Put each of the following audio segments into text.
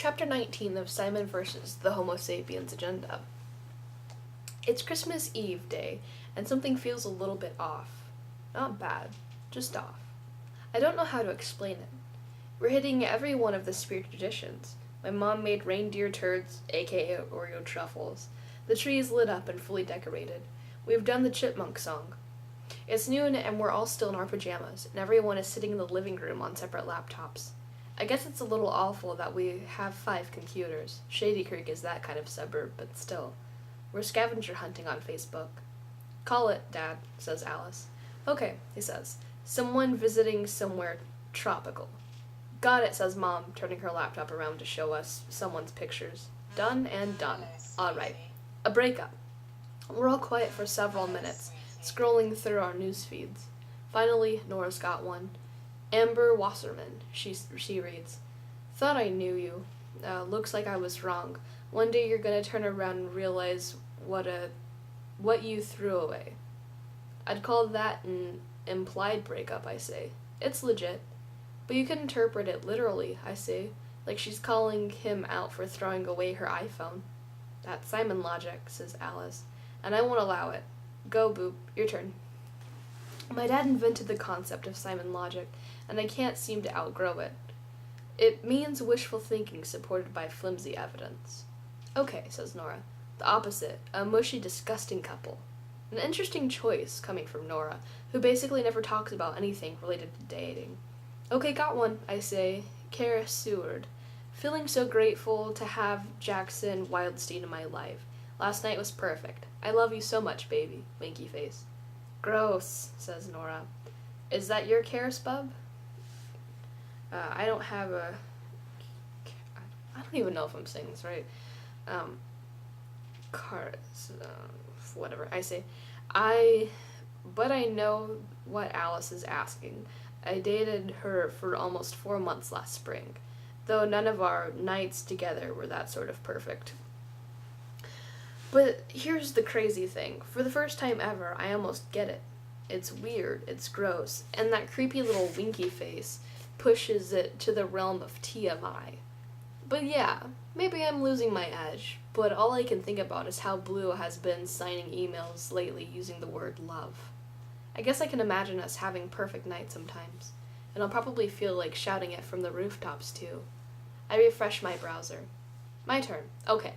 Chapter 19 of Simon vs. the Homo Sapiens Agenda. It's Christmas Eve day, and something feels a little bit off. Not bad, just off. I don't know how to explain it. We're hitting every one of the spirit traditions. My mom made reindeer turds, aka Oreo truffles. The tree is lit up and fully decorated. We've done the chipmunk song. It's noon and we're all still in our pajamas, and everyone is sitting in the living room on separate laptops. I guess it's a little awful that we have 5 computers. Shady Creek is that kind of suburb, but still. We're scavenger hunting on Facebook. Call it, Dad, says Alice. Okay, he says. Someone visiting somewhere tropical. Got it, says Mom, turning her laptop around to show us someone's pictures. Done and done. All right. A breakup. We're all quiet for several minutes, scrolling through our news feeds. Finally, Nora's got one. Amber Wasserman, she reads. Thought I knew you. Looks like I was wrong. One day you're gonna turn around and realize what you threw away. I'd call that an implied breakup, I say. It's legit. But you could interpret it literally, I say. Like she's calling him out for throwing away her iPhone. That's Simon logic, says Alice. And I won't allow it. Go, Boop. Your turn. My dad invented the concept of Simon logic, and I can't seem to outgrow it. It means wishful thinking supported by flimsy evidence. Okay, says Nora. The opposite, a mushy, disgusting couple. An interesting choice coming from Nora, who basically never talks about anything related to dating. Okay, got one, I say. Kara Seward. Feeling so grateful to have Jackson Wildstein in my life. Last night was perfect. I love you so much, baby. Winky face. Gross, says Nora. Is that your Karis, bub? I don't have a... I don't even know if I'm saying this right. Whatever. I say, but I know what Alice is asking. I dated her for almost 4 months last spring, though none of our nights together were that sort of perfect. But here's the crazy thing. For the first time ever, I almost get it. It's weird, it's gross, and that creepy little winky face pushes it to the realm of TMI. But yeah, maybe I'm losing my edge, but all I can think about is how Blue has been signing emails lately using the word love. I guess I can imagine us having perfect nights sometimes, and I'll probably feel like shouting it from the rooftops too. I refresh my browser. My turn. Okay.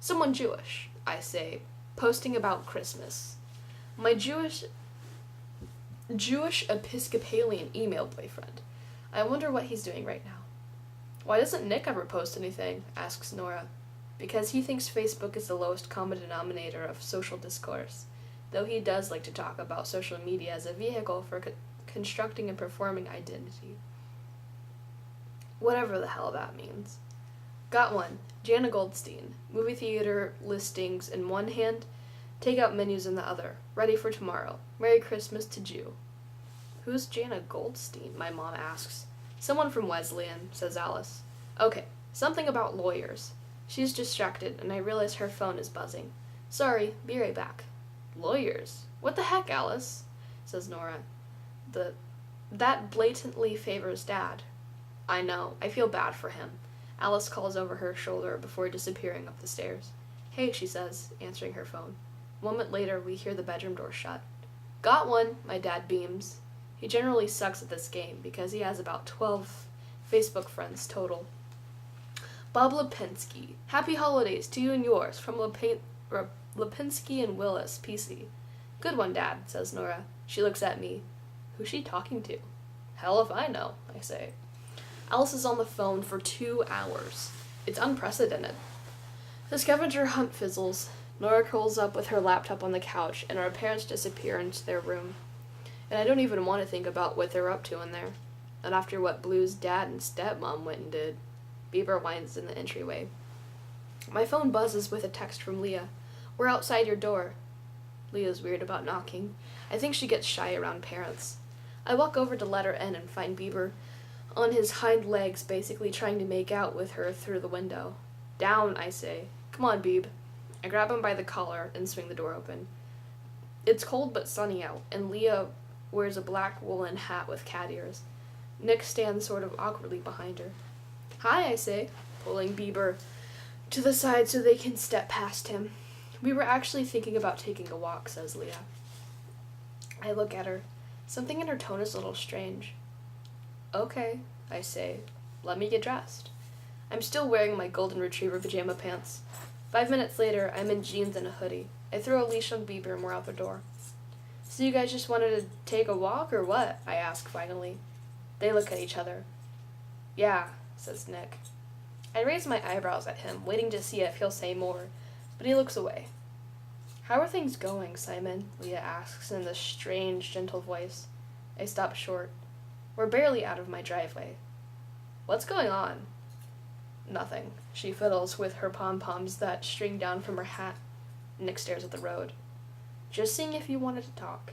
Someone Jewish, I say, posting about Christmas. My Jewish Episcopalian email boyfriend. I wonder what he's doing right now. Why doesn't Nick ever post anything? Asks Nora. Because he thinks Facebook is the lowest common denominator of social discourse, though he does like to talk about social media as a vehicle for constructing and performing identity. Whatever the hell that means. Got one. Jana Goldstein. Movie theater listings in one hand, takeout menus in the other. Ready for tomorrow. Merry Christmas to Jew. Who's Jana Goldstein? My mom asks. Someone from Wesleyan, says Alice. Okay, something about lawyers. She's distracted, and I realize her phone is buzzing. Sorry, be right back. Lawyers? What the heck, Alice? Says Nora. That blatantly favors Dad. I know. I feel bad for him. Alice calls over her shoulder before disappearing up the stairs. Hey, she says, answering her phone. A moment later, we hear the bedroom door shut. Got one, my dad beams. He generally sucks at this game because he has about 12 Facebook friends total. Bob Lipinski. Happy holidays to you and yours from Lipinski and Willis, PC. Good one, Dad, says Nora. She looks at me. Who's she talking to? Hell if I know, I say. Alice is on the phone for 2 hours. It's unprecedented. The scavenger hunt fizzles. Nora curls up with her laptop on the couch, and our parents disappear into their room. And I don't even want to think about what they're up to in there. Not after what Blue's dad and stepmom went and did. Bieber whines in the entryway. My phone buzzes with a text from Leah. We're outside your door. Leah's weird about knocking. I think she gets shy around parents. I walk over to let her in and find Bieber on his hind legs, basically trying to make out with her through the window. Down, I say. Come on, Beeb. I grab him by the collar and swing the door open. It's cold but sunny out, and Leah wears a black woolen hat with cat ears. Nick stands sort of awkwardly behind her. Hi, I say. pulling Bieber to the side so they can step past him. We were actually thinking about taking a walk, says Leah. I look at her. Something in her tone is a little strange. Okay, I say. Let me get dressed. I'm still wearing my golden retriever pajama pants. 5 minutes later, I'm in jeans and a hoodie. I throw a leash on Bieber and we're out the door. So you guys just wanted to take a walk or what? I ask finally. They look at each other. Yeah, says Nick. I raise my eyebrows at him, waiting to see if he'll say more, but he looks away. How are things going, Simon? Leah asks in this strange, gentle voice. I stop short. We're barely out of my driveway. What's going on? Nothing. She fiddles with her pom-poms that string down from her hat. Nick stares at the road. Just seeing if you wanted to talk.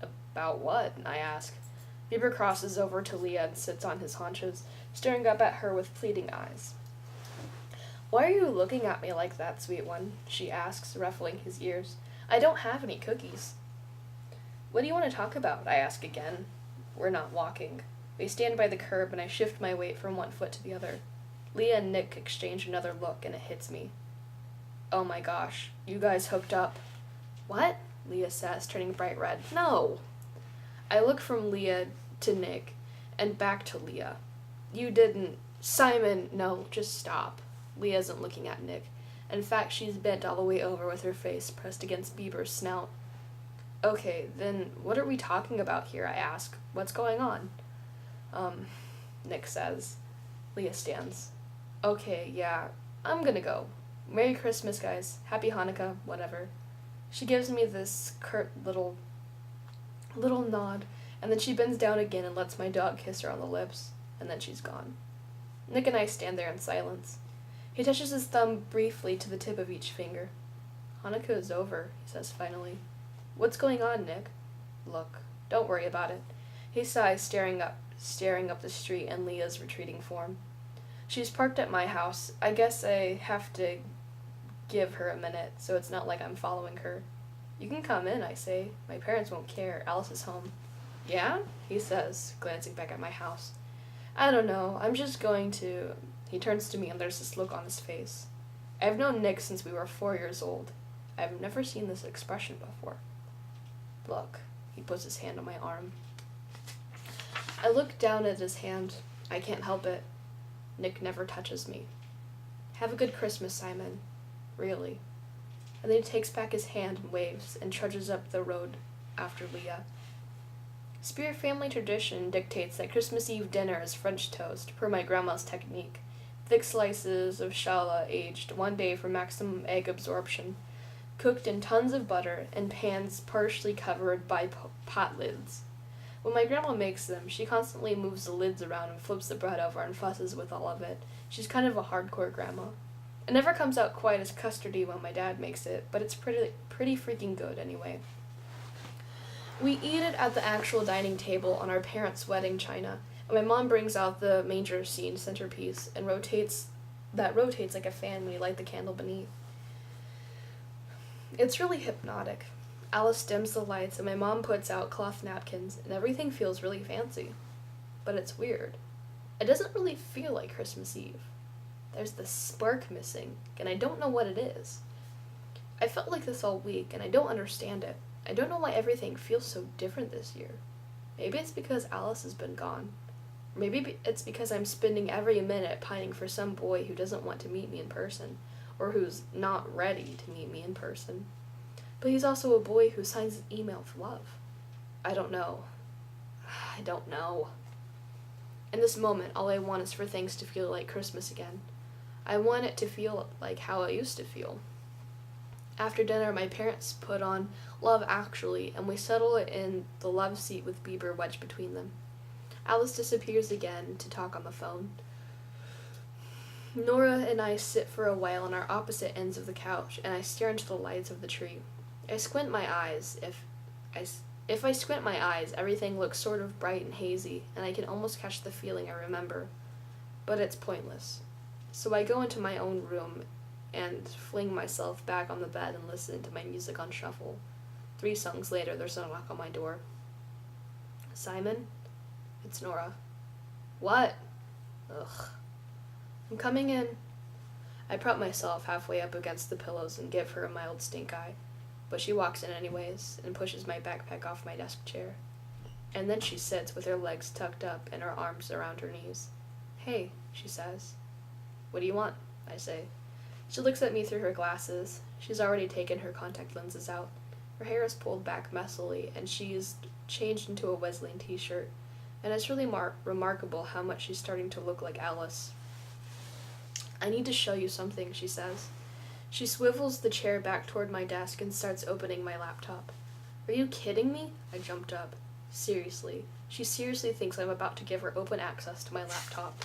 About what? I ask. Bieber crosses over to Leah and sits on his haunches, staring up at her with pleading eyes. Why are you looking at me like that, sweet one? She asks, ruffling his ears. I don't have any cookies. What do you want to talk about? I ask again. We're not walking. We stand by the curb and I shift my weight from one foot to the other. Leah and Nick exchange another look and it hits me. Oh my gosh, you guys hooked up. What? Leah says, turning bright red. No. I look from Leah to Nick and back to Leah. You didn't. Simon, no, just stop. Leah isn't looking at Nick. In fact, she's bent all the way over with her face pressed against Bieber's snout. Okay, then what are we talking about here, I ask. What's going on? Nick says. Leah stands. Okay, yeah, I'm gonna go. Merry Christmas, guys. Happy Hanukkah, whatever. She gives me this curt little nod, and then she bends down again and lets my dog kiss her on the lips, and then she's gone. Nick and I stand there in silence. He touches his thumb briefly to the tip of each finger. Hanukkah is over, he says finally. What's going on, Nick? Look, don't worry about it. He sighs, staring up the street and Leah's retreating form. She's parked at my house. I guess I have to give her a minute, so it's not like I'm following her. You can come in, I say. My parents won't care. Alice is home. Yeah? He says, glancing back at my house. I don't know. I'm just going to... He turns to me and there's this look on his face. I've known Nick since we were 4 years old. I've never seen this expression before. Look. He puts his hand on my arm. I look down at his hand. I can't help it. Nick never touches me. Have a good Christmas, Simon. Really. And then he takes back his hand and waves and trudges up the road after Leah. Spear family tradition dictates that Christmas Eve dinner is French toast, per my grandma's technique. Thick slices of challah aged 1 day for maximum egg absorption, cooked in tons of butter in pans partially covered by pot lids. When my grandma makes them, she constantly moves the lids around and flips the bread over and fusses with all of it. She's kind of a hardcore grandma. It never comes out quite as custardy when my dad makes it, but it's pretty freaking good anyway. We eat it at the actual dining table on our parents' wedding china, and my mom brings out the manger scene centerpiece and rotates like a fan when you light the candle beneath. It's really hypnotic. Alice dims the lights and my mom puts out cloth napkins and everything feels really fancy. But it's weird. It doesn't really feel like Christmas Eve. There's this spark missing, and I don't know what it is. I felt like this all week, and I don't understand it. I don't know why everything feels so different this year. Maybe it's because Alice has been gone. Or maybe it's because I'm spending every minute pining for some boy who doesn't want to meet me in person, or who's not ready to meet me in person. But he's also a boy who signs his email with love. I don't know. I don't know. In this moment, all I want is for things to feel like Christmas again. I want it to feel like how it used to feel. After dinner, my parents put on Love Actually, and we settle it in the love seat with Bieber wedged between them. Alice disappears again to talk on the phone. Nora and I sit for a while on our opposite ends of the couch, and I stare into the lights of the tree. I squint my eyes. If I squint my eyes, everything looks sort of bright and hazy, and I can almost catch the feeling I remember. But it's pointless. So I go into my own room and fling myself back on the bed and listen to my music on shuffle. 3 songs later, there's a knock on my door. Simon? It's Nora. What? Ugh. I'm coming in. I prop myself halfway up against the pillows and give her a mild stink eye, but she walks in anyways and pushes my backpack off my desk chair. And then she sits with her legs tucked up and her arms around her knees. Hey, she says. What do you want? I say. She looks at me through her glasses. She's already taken her contact lenses out. Her hair is pulled back messily, and she's changed into a Wesleyan t-shirt. And it's really remarkable how much she's starting to look like Alice. I need to show you something, she says. She swivels the chair back toward my desk and starts opening my laptop. Are you kidding me? I jumped up. Seriously. She seriously thinks I'm about to give her open access to my laptop.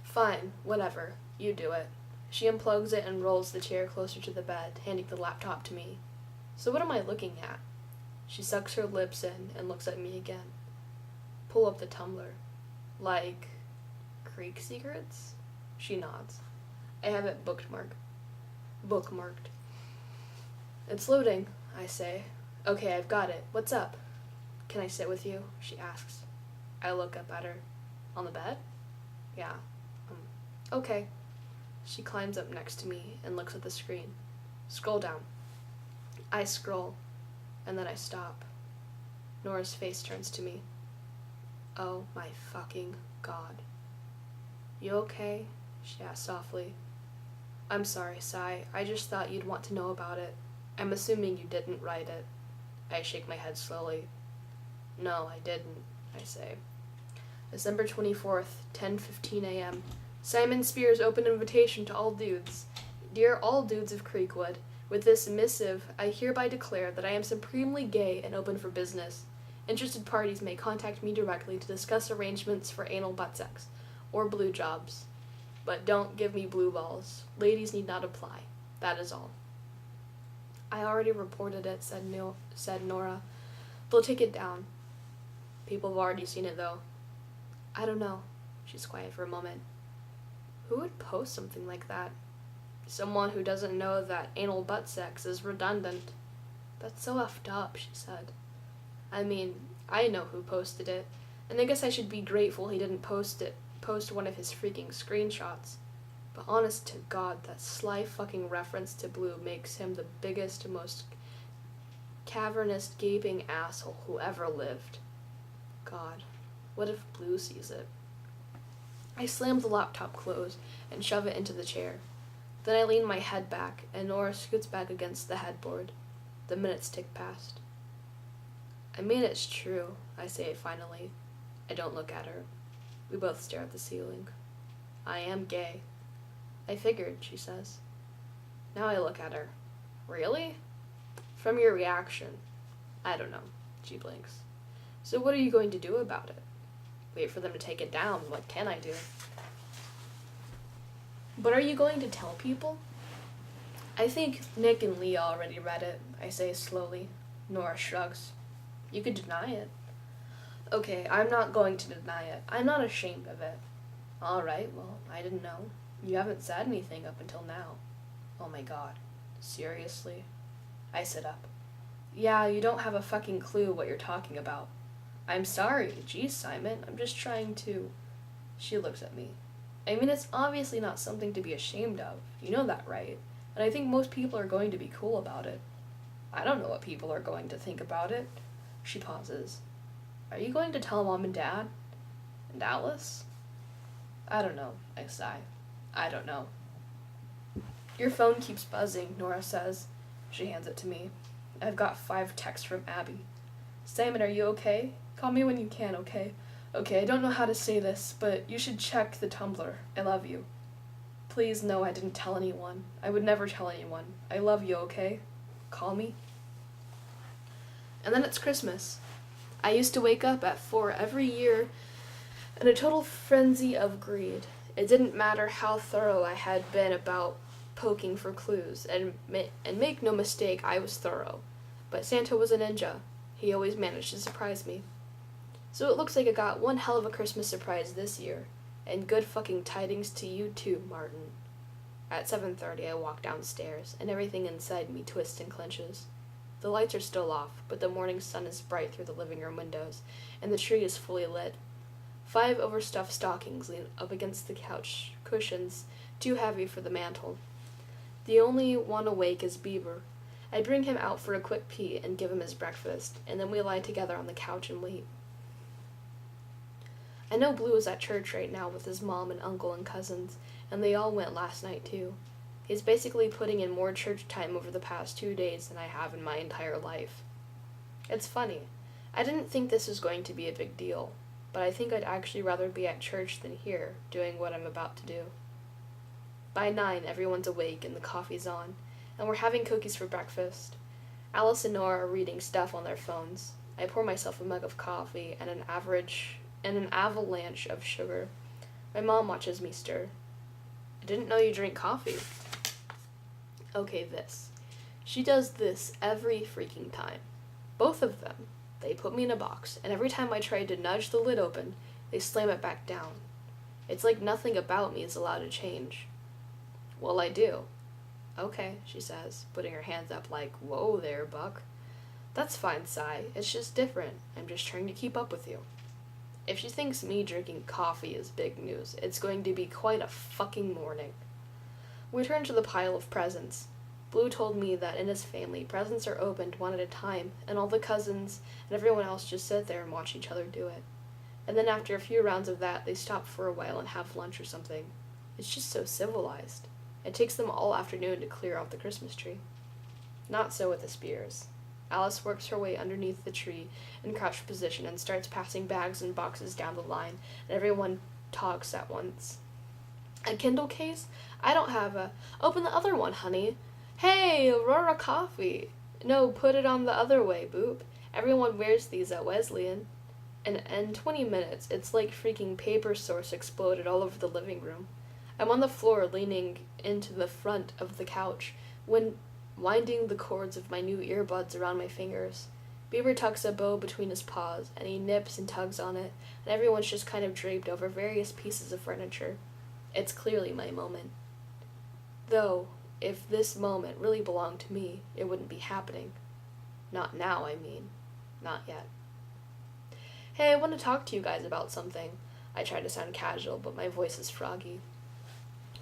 Fine, whatever. You do it. She unplugs it and rolls the chair closer to the bed, handing the laptop to me. So what am I looking at? She sucks her lips in and looks at me again. Pull up the Tumblr. Like Creek secrets? She nods. I have it bookmarked. It's loading, I say. Okay, I've got it. What's up? Can I sit with you? She asks. I look up at her. On the bed? Yeah. Okay. She climbs up next to me and looks at the screen. Scroll down. I scroll, and then I stop. Nora's face turns to me. Oh my fucking God. You okay? She asks softly. I'm sorry, Sai. I just thought you'd want to know about it. I'm assuming you didn't write it. I shake my head slowly. No, I didn't, I say. December 24th, 10:15 a.m. Simon Spears' open invitation to all dudes. Dear all dudes of Creekwood, with this missive, I hereby declare that I am supremely gay and open for business. Interested parties may contact me directly to discuss arrangements for anal butt sex, or blue jobs. But don't give me blue balls. Ladies need not apply. That is all. I already reported it, said Nora. They'll take it down. People have already seen it, though. I don't know. She's quiet for a moment. Who would post something like that? Someone who doesn't know that anal butt sex is redundant. That's so effed up, she said. I mean, I know who posted it, and I guess I should be grateful he didn't post one of his freaking screenshots. But honest to God, that sly fucking reference to blue makes him the biggest, most cavernous, gaping asshole who ever lived. God, what if Blue sees it? I slam the laptop closed and shove it into the chair. Then I lean my head back, and Nora scoots back against the headboard. The minutes tick past. I mean, it's true, I say finally. I don't look at her. We both stare at the ceiling. I am gay. I figured, she says. Now I look at her. Really? From your reaction. I don't know. She blinks. So what are you going to do about it? Wait for them to take it down. What can I do? But are you going to tell people? I think Nick and Leah already read it, I say slowly. Nora shrugs. You could deny it. Okay, I'm not going to deny it. I'm not ashamed of it. All right, well, I didn't know. You haven't said anything up until now. Oh my God. Seriously? I sit up. Yeah, you don't have a fucking clue what you're talking about. I'm sorry. Geez, Simon, I'm just trying to... She looks at me. I mean, it's obviously not something to be ashamed of. You know that, right? And I think most people are going to be cool about it. I don't know what people are going to think about it. She pauses. Are you going to tell Mom and Dad? And Alice? I don't know, I sigh. I don't know. Your phone keeps buzzing, Nora says. She hands it to me. I've got 5 texts from Abby. Simon, are you okay? Call me when you can, okay? Okay, I don't know how to say this, but you should check the Tumblr. I love you. Please, no, I didn't tell anyone. I would never tell anyone. I love you, okay? Call me. And then it's Christmas. I used to wake up at 4 every year in a total frenzy of greed. It didn't matter how thorough I had been about poking for clues, and make no mistake, I was thorough. But Santa was a ninja. He always managed to surprise me. So it looks like I got one hell of a Christmas surprise this year, and good fucking tidings to you too, Martin. At 7:30 I walk downstairs, and everything inside me twists and clenches. The lights are still off, but the morning sun is bright through the living room windows, and the tree is fully lit. 5 overstuffed stockings lean up against the couch cushions, too heavy for the mantel. The only one awake is Bieber. I bring him out for a quick pee and give him his breakfast, and then we lie together on the couch and wait. I know Blue is at church right now with his mom and uncle and cousins, and they all went last night too. He's basically putting in more church time over the past 2 days than I have in my entire life. It's funny. I didn't think this was going to be a big deal, but I think I'd actually rather be at church than here, doing what I'm about to do. By 9, everyone's awake and the coffee's on, and we're having cookies for breakfast. Alice and Nora are reading stuff on their phones. I pour myself a mug of coffee and an avalanche of sugar. My mom watches me stir. I didn't know you drink coffee. Okay, this. She does this every freaking time. Both of them. They put me in a box, and every time I try to nudge the lid open, they slam it back down. It's like nothing about me is allowed to change. Well, I do. Okay, she says, putting her hands up like, whoa there, Buck. That's fine, Cy. It's just different. I'm just trying to keep up with you. If she thinks me drinking coffee is big news, it's going to be quite a fucking morning. We turn to the pile of presents. Blue told me that in his family, presents are opened one at a time, and all the cousins and everyone else just sit there and watch each other do it. And then after a few rounds of that, they stop for a while and have lunch or something. It's just so civilized. It takes them all afternoon to clear out the Christmas tree. Not so with the Spears. Alice works her way underneath the tree in crouched position and starts passing bags and boxes down the line, and everyone talks at once. A Kindle case? I don't have a... Open the other one, honey. Hey, Aurora coffee. No, put it on the other way, boop. Everyone wears these at Wesleyan. And in 20 minutes, it's like freaking paper source exploded all over the living room. I'm on the floor leaning into the front of the couch when winding the cords of my new earbuds around my fingers. Bieber tucks a bow between his paws, and he nips and tugs on it, and everyone's just kind of draped over various pieces of furniture. It's clearly my moment. Though, if this moment really belonged to me, it wouldn't be happening. Not now, I mean. Not yet. Hey, I want to talk to you guys about something. I try to sound casual, but my voice is froggy.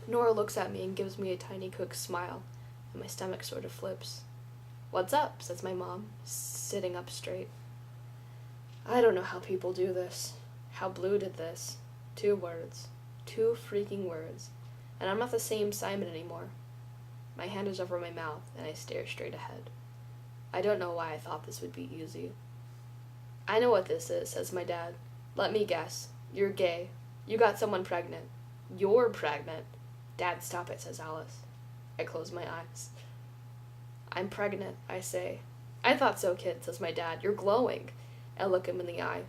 Nora looks at me and gives me a tiny quick smile, and my stomach sort of flips. What's up? Says my mom, sitting up straight. I don't know how people do this. How Blue did this. 2 words. 2 freaking words. And I'm not the same Simon anymore. My hand is over my mouth, and I stare straight ahead. I don't know why I thought this would be easy. I know what this is, says my dad. Let me guess. You're gay. You got someone pregnant. You're pregnant. Dad, stop it, says Alice. I close my eyes. I'm pregnant, I say. I thought so, kid, says my dad. You're glowing. I look him in the eye.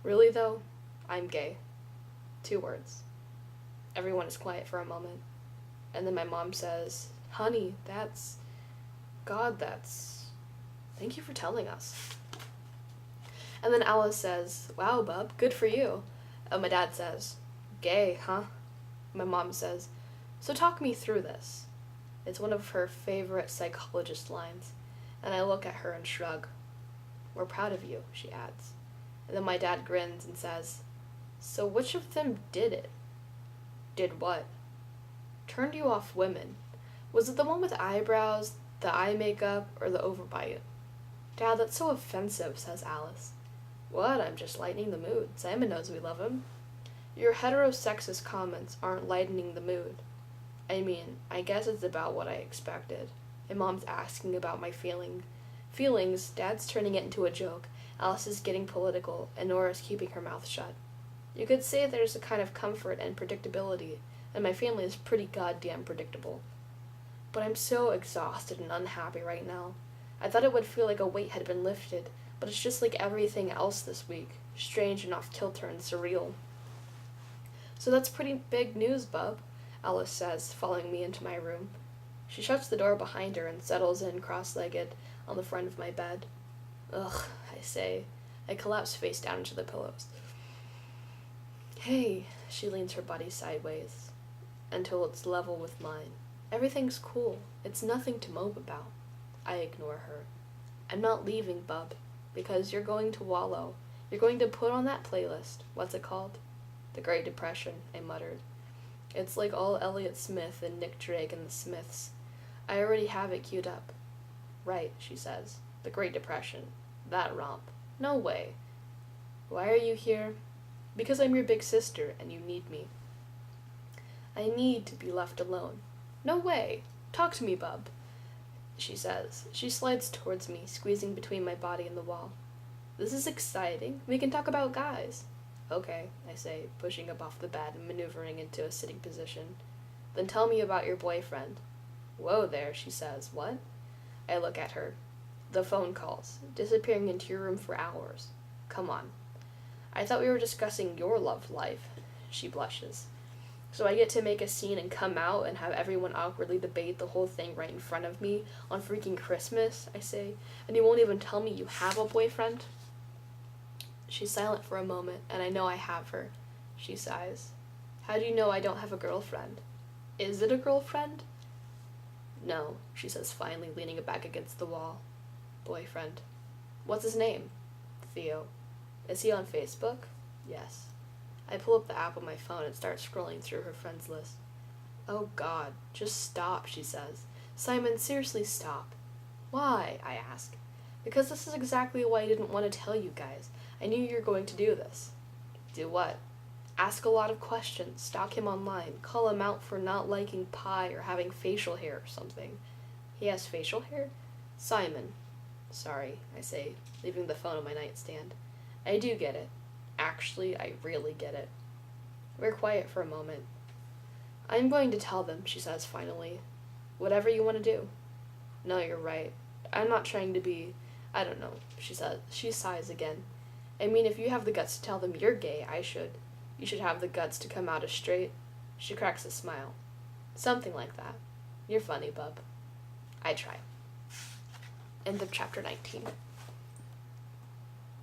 Really, though? I'm gay. 2 words. Everyone is quiet for a moment. And then my mom says, honey, that's... Thank you for telling us. And then Alice says, wow, bub, good for you. And my dad says, gay, huh? My mom says, so talk me through this. It's one of her favorite psychologist lines, and I look at her and shrug. We're proud of you, she adds. And then my dad grins and says, so which of them did it? Did what? Turned you off women. Was it the one with eyebrows, the eye makeup, or the overbite? Dad, that's so offensive, says Alice. What? I'm just lightening the mood. Simon knows we love him. Your heterosexist comments aren't lightening the mood. I mean, I guess it's about what I expected. My mom's asking about my feelings, Dad's turning it into a joke, Alice is getting political, and Nora's keeping her mouth shut. You could say there's a kind of comfort and predictability, and my family is pretty goddamn predictable. But I'm so exhausted and unhappy right now. I thought it would feel like a weight had been lifted, but it's just like everything else this week, strange and off-kilter and surreal. So that's pretty big news, bub, Alice says, following me into my room. She shuts the door behind her and settles in cross-legged on the front of my bed. Ugh, I say. I collapse face down into the pillows. Hey, she leans her body sideways until it's level with mine. Everything's cool. It's nothing to mope about. I ignore her. I'm not leaving, bub, because you're going to wallow. You're going to put on that playlist. What's it called? The Great Depression, I muttered. It's like all Elliot Smith and Nick Drake and the Smiths. I already have it queued up. Right, she says. The Great Depression. That romp. No way. Why are you here? Because I'm your big sister and you need me. I need to be left alone. No way. Talk to me, bub, she says. She slides towards me, squeezing between my body and the wall. This is exciting. We can talk about guys. Okay, I say, pushing up off the bed and maneuvering into a sitting position. Then tell me about your boyfriend. Whoa there, she says. What? I look at her. The phone calls, disappearing into your room for hours. Come on. I thought we were discussing your love life. She blushes. So I get to make a scene and come out and have everyone awkwardly debate the whole thing right in front of me on freaking Christmas, I say, and you won't even tell me you have a boyfriend? She's silent for a moment, and I know I have her. She sighs. How do you know I don't have a girlfriend? Is it a girlfriend? No, she says finally, leaning back against the wall. Boyfriend. What's his name? Theo. Is he on Facebook? Yes. I pull up the app on my phone and start scrolling through her friends list. Oh God, just stop, she says. Simon, seriously stop. Why? I ask. Because this is exactly why I didn't want to tell you guys. I knew you were going to do this. Do what? Ask a lot of questions, stalk him online, call him out for not liking pie or having facial hair or something. He has facial hair? Simon. Sorry, I say, leaving the phone on my nightstand. I do get it. Actually, I really get it. We're quiet for a moment. I'm going to tell them, she says finally. Whatever you want to do. No, you're right. I'm not trying to be, I don't know, she says. She sighs again. I mean, if you have the guts to tell them you're gay, I should. You should have the guts to come out as straight. She cracks a smile. Something like that. You're funny, bub. I try. End of chapter 19.